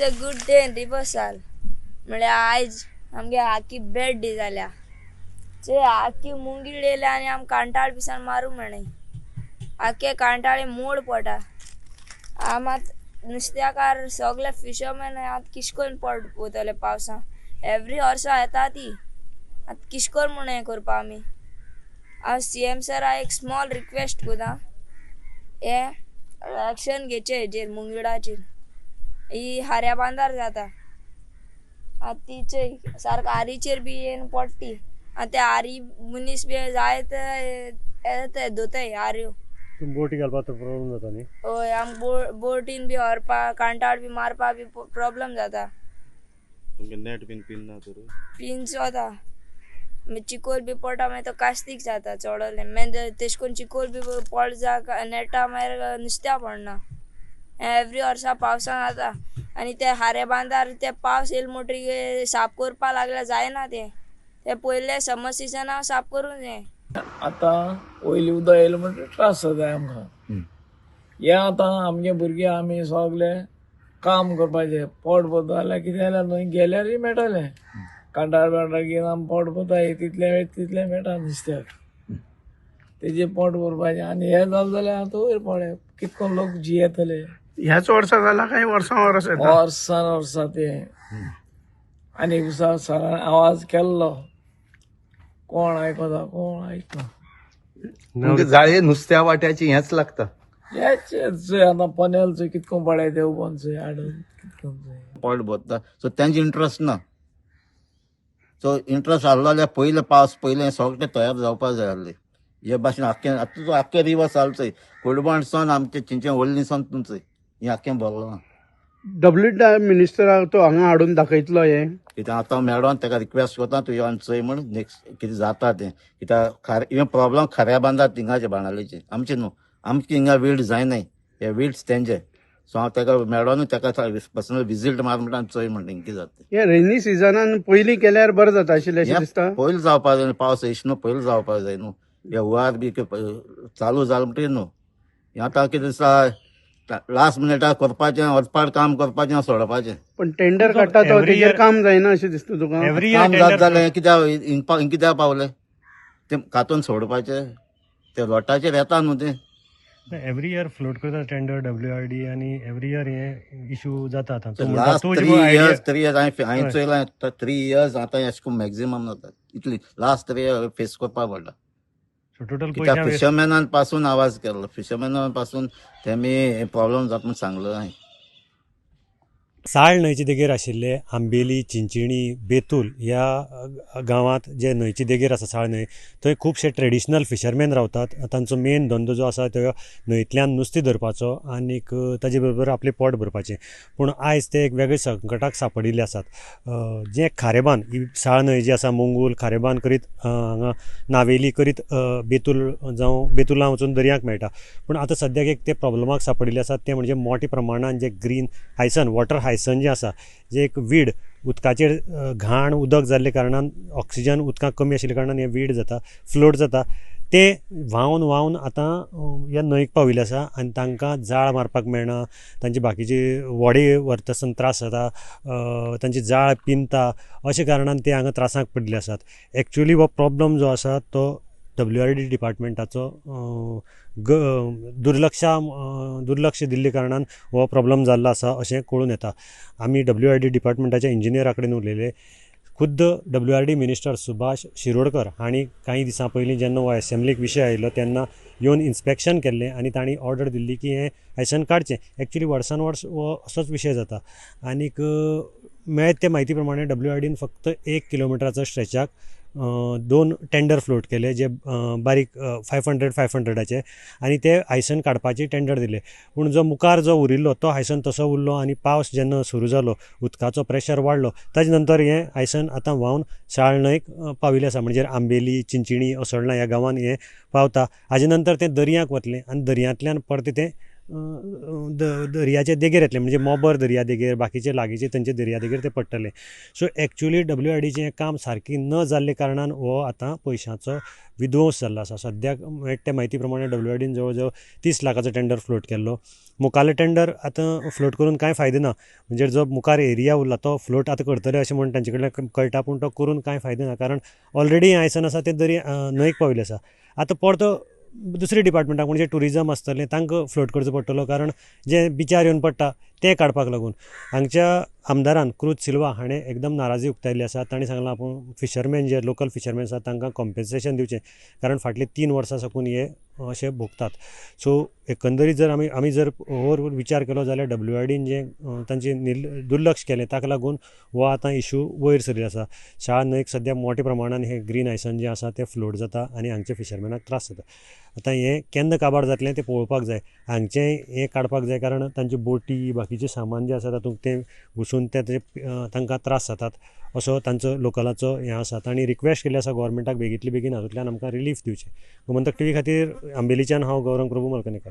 a good day in reversal. म्हळ्यार आयज आमगे आखी बेड डी जाल्या जे आखी मुंगी डेल्या आनी आम कांटाळ पिसान मारूंक मेळनाय. आखे कांटाळे मोड पडटा. आम आतां नुस्त्याकार सगळे फिशरमॅन आतां किशकोन पड वतले पावसां. एवरी वर्सा येता ती आतां किशकोन म्हूण हें करपा आमी. हांव CM सरा एक स्मॉल रिक्वेस्ट कोता हें एक्शन घेवचें हेजेर मुंगिडाचेर. ही हाऱ्या बांदार जाता तीचे सारको आरीचेर बी येवन पडटी आनी ते आरी मनीस बी जाय ते दोताय आर्यो. बोटी घालपाक प्रॉब्लेम जाता न्ही? हय आमकां बोटीन बी व्हरपा कांटाळ बी मारपा बी प्रॉब्लेम जाता. तुमगे नेट बीन पिन्ना तर पिन्स वता मागीर चिकोल बी पडटा मागीर तो कास्तीक जाता चडोलें मागीर तेश कोन्न चिकोल बी पड जा नेटा मागीर नुस्त्या पडना. एवरी वर्सा पावसान जाता आनी ते हारे बांदार ते पावस येयले म्हणटरी साफ करपा लागल्यार जायना ते पयले समर सिजनाक साफ करूं जाय. आतां पयलीं उदक येयलें म्हणटा त्रास जाताय आमकां. हे आतां आमगे भुरगे आमी सगळे काम करपाचें पोट भरता जाल्यार कितें जाल्यार न्हय गेल्यारय मेळटलें. कांटाळ बिंटाळ घेवन आमी पोट भरताय तितले वेळ तितलें मेळटा नुस्त्याक. तेजें पोट भरपाचें आनी हें जालें जाल्यार आतां वयर पळय कितको लोक जियेतले. ह्याच वर्सा जाला काय वर्सां वर्स येता? वर्सान वर्सा ते आनी दिसा सरान आवाज केल्लो कोण आयकता कोण आयकना. म्हणजे जाळे नुस्त्या वाट्याची हेच लागता. हेच आतां पनेलचो कितको पळय ते उबोनचो हाडून कितको पॉयंट भरता सो तेंचे इंट्रस्ट ना. सो इंट्रस्ट आहलो जाल्यार पयले पावस पयले सगळे तयार जावपाक जाय आहले. हे भाशेन आख्खे रिवर चलचंय कोडबांडसून आमचे चिंचे व्हडलीसून तुमचंय हें आख्खें भरलो ना. WTI मिनिस्टराक तो हांगा हाडून दाखयतलो हे कित्याक आतां मेळोन ताका रिक्वेस्ट करता तूं यो आनी चोय म्हण नेक्स्ट कितें जाता तें. कित्याक इवन प्रॉब्लम खऱ्या बांदार थिंगाचे बाणालेचे आमचे न्हू. आमचे हिंगा वीड जायनाय हे वीड्स तेंचे. सो हांव ताका मेळोनूच ताका पर्सनल विजीट मार म्हणटा आनी चोय म्हणटा कितें जाता. हे रेनी सिजनान पयलीं केल्यार बरें जाता आशिल्लें अशें दिसता. पयलीं जावपाक जाय पावस येयश न्हू पयलीं जावपाक जाय न्हू. हे हुंवार बी चालू जालें म्हणटकीर न्हू. हें आतां कितें दिसता लास्ट मिनिटार करपाचें वचपाक काम करपाचें सोडपाचें. पण टेंडर काडटा तो तेजेर काम जायना अशें दिसता तुका? काम जाता जालें कित्याक पावलें तें कातून सोडपाचें ते लोटाचेर येता न्हू तें. एवरी इयर फ्लोट करता टेंडर WRD आनी एवरी इयर हे इशू जाता. लास्ट 3 years हांवें चोयलां 3 years आतां अशें करून मॅक्झिमम जाता इतली लास्ट 3 years फेस करपाक पडटा. टोटल कित्याक फिशरमॅनान पासून आवाज केलो फिशरमॅनान पासून तेमी प्रॉब्लेम जाता म्हूण सांगलो हांवें. साळ न्हंयचे देगेर आशिल्ले आंबेली चिंचिणी बेतूल ह्या गांवांत जे न्हंयचे देगेर आसा साळ न्हंय थंय खुबशे ट्रेडिशनल फिशरमॅन रावतात. तांचो मेन धंदो जो आसा तो न्हंयतल्यान नुस्तें धरपाचो आनीक ताजे बरोबर आपलें पोट भरपाचें. पूण आयज ते एक वेगळे संकटाक सांपडिल्ले आसात. जे खारेबान ही साळ न्हंय जी आसा मोंगूल खारेबान करीत हांगा नावेली करीत बेतुलां वचून दर्याक मेळटा. पूण आतां सद्याक एक ते प्रॉब्लमाक सांपडिल्ले आसात ते म्हणजे मोठ्या प्रमाणान जे ग्रीन हायसन वॉटर हायसन जें आसा जें एक वीड उदकाचेर घाण उदक जाल्ले कारणान ऑक्सिजन उदकाक कमी आशिल्ल्या कारणान हें वीड जाता फ्लोट जाता. ते व्हांवन आतां ह्या न्हंयक पाविल्ले आसा आनी तांकां जाळ मारपाक मेळना. तांची बाकीची वडे व्हरता आसतना त्रास जाता. तांची जाळ पिनता अशें कारणान ते हांगा त्रासाक पडिल्ले आसात. एक्चुअली हो प्रॉब्लम जो आसा तो WRD डिपार्टमेंटाचो दुर्लक्ष दिल्ले कारणान हो प्रॉब्लम जाल्लो आसा अशें कळून येता. आमी WRD डिपार्टमेंटाच्या इंजिनियरा कडेन उलयले. खुद्द WRD मिनिस्टर सुभाष शिरोडकर हांणी काही दिसां पयलीं जेन्ना हो एसेंब्लीक विशय आयिल्लो तेन्ना येवन इन्स्पेक्शन केल्लें आनी तांणी ऑर्डर दिल्ली की हें हायसन काडचें. एक्चुअली वर्सान वर्स हो असोच विशय जाता. आनीक मेळत ते म्हायती प्रमाणे WRDन फक्त 1 किलोमिटराचो स्ट्रेचाक 2 टेंडर फ्लोट केले जे बारीक 500 आनी ते हायसन काडपाची टेंडर दिले. पूण जो मुखार जो उरिल्लो तो हायसन तसो उरलो आनी पावस जेन्ना सुरू जालो उदकाचो प्रेशर वाडलो ताजे नंतर हें हायसन आतां व्हांवन साळ न्हंयक पाविल्लें आसा. म्हणजे आंबेली चिंचिणी असोळणा ह्या गांवांत हें पावता. हाजे नंतर तें दर्याक वतलें आनी दर्यांतल्यान परतें तें दर्याचे देगेर येतले, म्हणजे मोबर दर्या देगेर, बाकीचे लागींचे तेंचे दर्या देगेर ते पडटले. सो एक्चुली WIDचें काम सारकी न जाल्ले कारणान हो आतां पयशांचो विध्वंस जाल्लो आसा. सद्याक मेळटा त्या म्हायती प्रमाणे WIDन जवळ जवळ 30 लाखाचो टेंडर फ्लोट केल्लो. मुखारले टेंडर आतां फ्लोट करून कांय फायदो ना, म्हणजे जो मुखार एरिया उरला तो फ्लोट आतां करतले अशें म्हूण तांचे कडल्यान कळटा, पूण तो करून कांय फायदो ना, कारण ऑलरेडी आयसन आसा ते दर्या न्हंयक पाविल्ले आसा. आतां परतो दुसऱ्या डिपार्टमेंटाक म्हणजे टुरिजम आसतलें तांकां फ्लोट करचो पडटलो, कारण जे बिचार येवन पडटा ते काडपाक लागून. हांगच्या आमदारान क्रूज सिल्वा हाणें एकदम नाराजी उक्तायल्ली आसा. तांणी सांगलां आपूण फिशरमॅन जे लोकल फिशरमॅन आसात तांकां कॉम्पेन्सेशन दिवचें, कारण फाटलीं 3 वर्सां साकून हे अशे भोगतात. सो एकंदरीत जर आमी जर ओवर विचार केलो जाल्यार WIDन जें तांचें दुर्लक्ष केलें ताका लागून हो आतां इशू वयर सरिल्लो आसा. शाळा न्हंयक सद्या मोठ्या प्रमाणान हे ग्रीन आयसन जें आसा तें फ्लोट जाता आनी हांगच्या फिशरमॅनाक त्रास जाता. आतां हें केन्ना काबार जातलें तें पळोवपाक जाय. हांगचें हें काडपाक जाय, कारण तांचे बोटी बाकीचें सामान जें आसा तातूंत तें घुसून तांकां त्रास जातात असो तांचो लोकलाचो हें आसा. तांणी रिक्वेस्ट केल्ली आसा गोवोरमेंटाक बेगींतल्या बेगीन हातूंतल्यान आमकां रिलीफ दिवचें. गोमंतक TV खातीर आंबेलीच्यान हांव गौरंग प्रभू मलकनेकर.